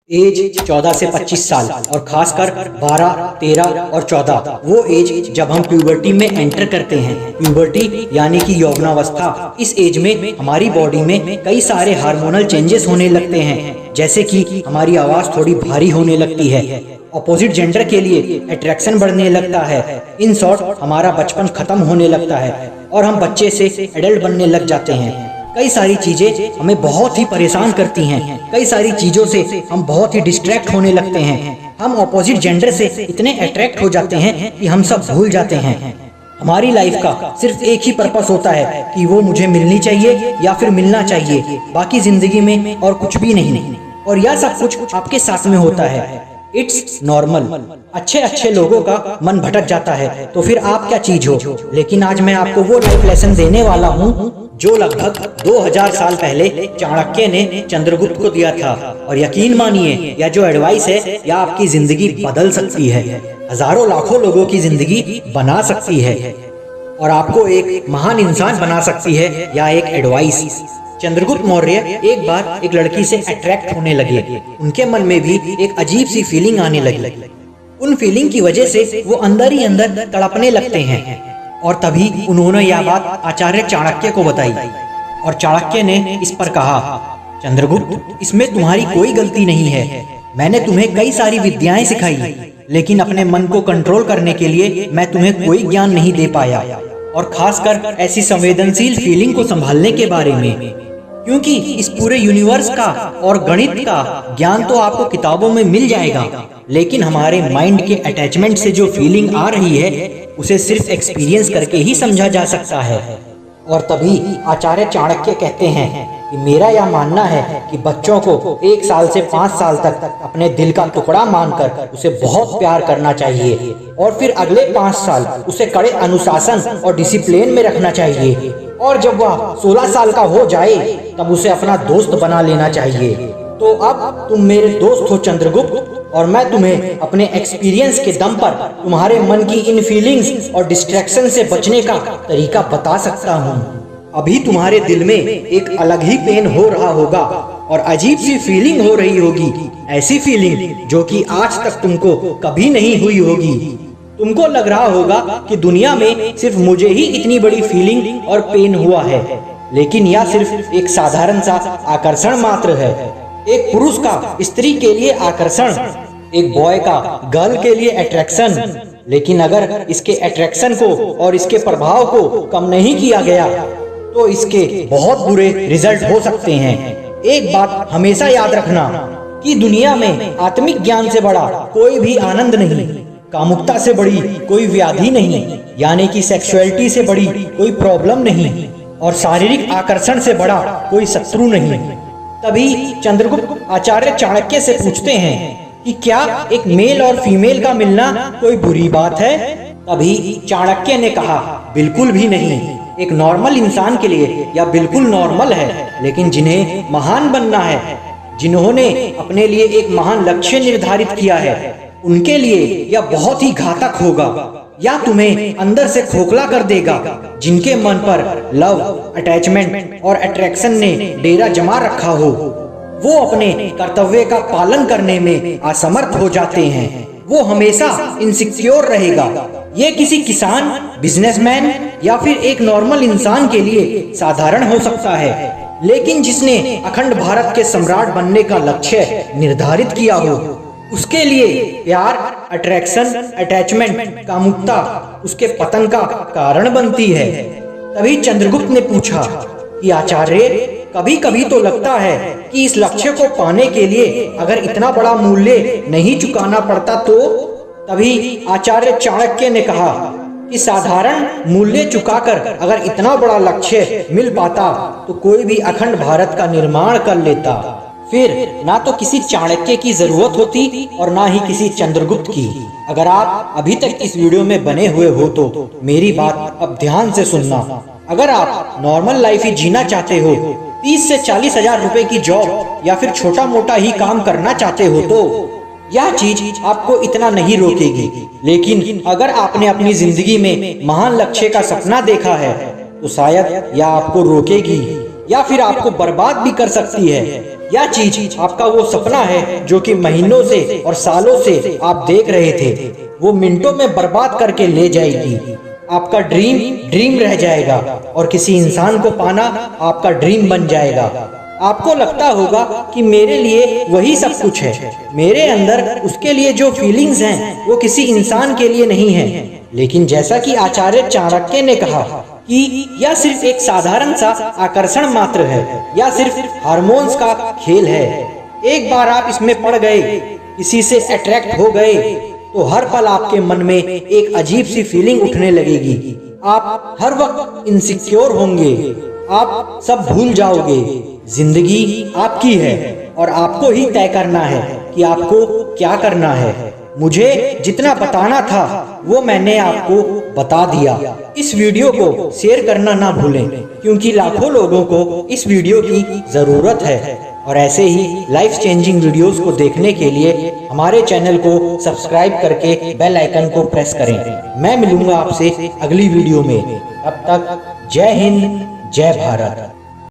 As 14 से 25 साल और खासकर 12, 13 और 14 वो एज जब हम प्यूबर्टी में एंटर करते हैं। प्यूबर्टी यानी कि यौवनावस्था। इस एज में हमारी बॉडी में कई सारे हार्मोनल चेंजेस होने लगते हैं, जैसे कि हमारी आवाज़ थोड़ी भारी होने लगती है, अपोजिट जेंडर के लिए अट्रैक्शन बढ़ने लगता है, इन शॉर्ट हमारा बचपन खत्म होने लगता है और हम बच्चे से एडल्ट बनने लग जाते हैं। कई सारी चीजें हमें बहुत ही परेशान करती हैं, कई सारी चीजों से हम बहुत ही डिस्ट्रैक्ट होने लगते हैं। हम ऑपोजिट जेंडर से इतने अट्रैक्ट हो जाते हैं कि हम सब भूल जाते हैं। हमारी लाइफ का सिर्फ एक ही पर्पस होता है कि वो मुझे मिलनी चाहिए या फिर मिलना चाहिए, बाकी जिंदगी में और कुछ भी नहीं। और यह सब कुछ आपके साथ में होता है। It's normal. अच्छे लोगों का मन भटक जाता है तो फिर आप क्या चीज हो। लेकिन आज मैं आपको वो लाइफ लेसन देने वाला हूँ जो लगभग 2000 साल पहले चाणक्य ने चंद्रगुप्त को दिया था। और यकीन मानिए यह जो एडवाइस है यह आपकी जिंदगी बदल सकती है, हजारों लाखों लोगों की जिंदगी बना सकती है और आपको एक महान इंसान बना सकती है यह एक एडवाइस। चंद्रगुप्त मौर्य एक बार एक लड़की से अट्रैक्ट होने लगे। उनके मन में भी एक अजीब सी फीलिंग आने लगी। उन फीलिंग की वजह से वो अंदर ही अंदर तड़पने लगते हैं। और तभी उन्होंने यह बात आचार्य चाणक्य को बताई और चाणक्य ने इस पर कहा, चंद्रगुप्त इसमें तुम्हारी कोई गलती नहीं है। मैंने तुम्हें कई सारी विद्याएं सिखाई, लेकिन अपने मन को कंट्रोल करने के लिए मैं तुम्हें कोई ज्ञान नहीं दे पाया, और खासकर ऐसी संवेदनशील फीलिंग को संभालने के बारे में। क्योंकि इस पूरे यूनिवर्स का और गणित का ज्ञान तो आपको किताबों में मिल जाएगा, लेकिन हमारे माइंड के अटैचमेंट से जो फीलिंग आ रही है उसे सिर्फ एक्सपीरियंस करके ही समझा जा सकता है। और तभी आचार्य चाणक्य कहते हैं कि मेरा यह मानना है कि बच्चों को 1 साल से 5 साल तक अपने दिल का टुकड़ा मानकर उसे बहुत प्यार करना चाहिए और फिर अगले 5 साल उसे कड़े अनुशासन और डिसिप्लिन में रखना चाहिए। और जब वह 16 साल का हो जाए तब उसे अपना दोस्त बना लेना चाहिए। तो अब तुम मेरे दोस्त हो चंद्रगुप्त, और मैं तुम्हें अपने एक्सपीरियंस के दम पर तुम्हारे मन की इन फीलिंग्स और डिस्ट्रैक्शन से बचने का तरीका बता सकता हूँ। अभी तुम्हारे दिल में एक अलग ही पेन हो रहा होगा और अजीब सी फीलिंग हो रही होगी, ऐसी फीलिंग जो कि आज तक तुमको कभी नहीं हुई होगी। तुमको लग रहा होगा कि दुनिया में सिर्फ मुझे ही इतनी बड़ी फीलिंग और पेन हुआ है, लेकिन यह सिर्फ एक साधारण सा आकर्षण मात्र है। एक पुरुष का स्त्री के लिए आकर्षण, एक बॉय का गर्ल के लिए अट्रैक्शन। लेकिन अगर इसके अट्रैक्शन को और इसके प्रभाव को कम नहीं किया गया तो इसके बहुत बुरे रिजल्ट हो सकते हैं। एक बात हमेशा याद रखना कि दुनिया में आत्मिक ज्ञान से बड़ा कोई भी आनंद नहीं, कामुकता से बड़ी कोई व्याधि नहीं, यानी कि सेक्सुअलिटी से बड़ी कोई प्रॉब्लम नहीं, और शारीरिक आकर्षण से बड़ा कोई शत्रु नहीं। तभी चंद्रगुप्त आचार्य चाणक्य से पूछते हैं कि क्या एक मेल और फीमेल का मिलना कोई बुरी बात है। तभी चाणक्य ने कहा, बिल्कुल भी नहीं। एक नॉर्मल इंसान के लिए यह बिल्कुल नॉर्मल है, लेकिन जिन्हें महान बनना है, जिन्होंने अपने लिए एक महान लक्ष्य निर्धारित किया है, उनके लिए यह बहुत ही घातक होगा, या तुम्हें अंदर से खोखला कर देगा। जिनके मन पर लव, अटैचमेंट और अट्रैक्शन ने डेरा जमा रखा हो, वो अपने कर्तव्य का पालन करने में असमर्थ हो जाते हैं। वो हमेशा इनसिक्योर रहेगा। ये किसी किसान, बिजनेसमैन या फिर एक नॉर्मल इंसान के लिए साधारण हो सकता है, लेकिन जिसने अखंड भारत के सम्राट बनने का लक्ष्य निर्धारित किया हो, उसके लिए प्यार, अट्रैक्शन, अटैचमेंट, कामुकता उसके पतन का कारण बनती है। तभी चंद्रगुप्त ने पूछा कि आचार्य, कभी कभी तो लगता है कि इस लक्ष्य को पाने के लिए अगर इतना बड़ा मूल्य नहीं चुकाना पड़ता तो। तभी आचार्य चाणक्य ने कहा कि साधारण मूल्य चुकाकर अगर इतना बड़ा लक्ष्य मिल पाता तो कोई भी अखंड भारत का निर्माण कर लेता। फिर ना तो किसी चाणक्य की जरूरत होती और ना ही किसी चंद्रगुप्त की। अगर आप अभी तक इस वीडियो में बने हुए हो तो मेरी बात अब ध्यान से सुनना। अगर आप नॉर्मल लाइफ ही जीना चाहते हो, 30 से 40 हजार रुपए की जॉब या फिर छोटा मोटा ही काम करना चाहते हो तो यह चीज आपको इतना नहीं रोकेगी। लेकिन अगर आपने अपनी जिंदगी में महान लक्ष्य का सपना देखा है तो शायद यह आपको रोकेगी। या फिर आपको बर्बाद भी कर सकती है। यह चीज आपका वो सपना है जो कि महीनों से और सालों से आप देख रहे थे, वो मिनटों में बर्बाद करके ले जाएगी। आपका ड्रीम रह जाएगा और किसी इंसान को पाना आपका ड्रीम बन जाएगा। आपको लगता होगा कि मेरे लिए वही सब कुछ है, मेरे अंदर उसके लिए जो फीलिंग्स हैं वो किसी इंसान के लिए नहीं है। लेकिन जैसा कि आचार्य चाणक्य ने कहा कि यह सिर्फ एक साधारण सा आकर्षण मात्र है, या सिर्फ हार्मोन्स का खेल है। एक बार आप इसमें पड़ गए, किसी से अट्रैक्ट हो गए, तो हर पल आपके मन में एक अजीब सी फीलिंग उठने लगेगी। आप हर वक्त इनसिक्योर होंगे, आप सब भूल जाओगे। जिंदगी आपकी है और आपको ही तय करना है कि आपको क्या करना है। मुझे जितना बताना था वो मैंने आपको बता दिया। इस वीडियो को शेयर करना ना भूलें, क्योंकि लाखों लोगों को इस वीडियो की जरूरत है। और ऐसे ही लाइफ चेंजिंग वीडियोस को देखने के लिए हमारे चैनल को सब्सक्राइब करके बेल आइकन को प्रेस करें। मैं मिलूंगा आपसे अगली वीडियो में। अब तक जय हिंद, जय भारत।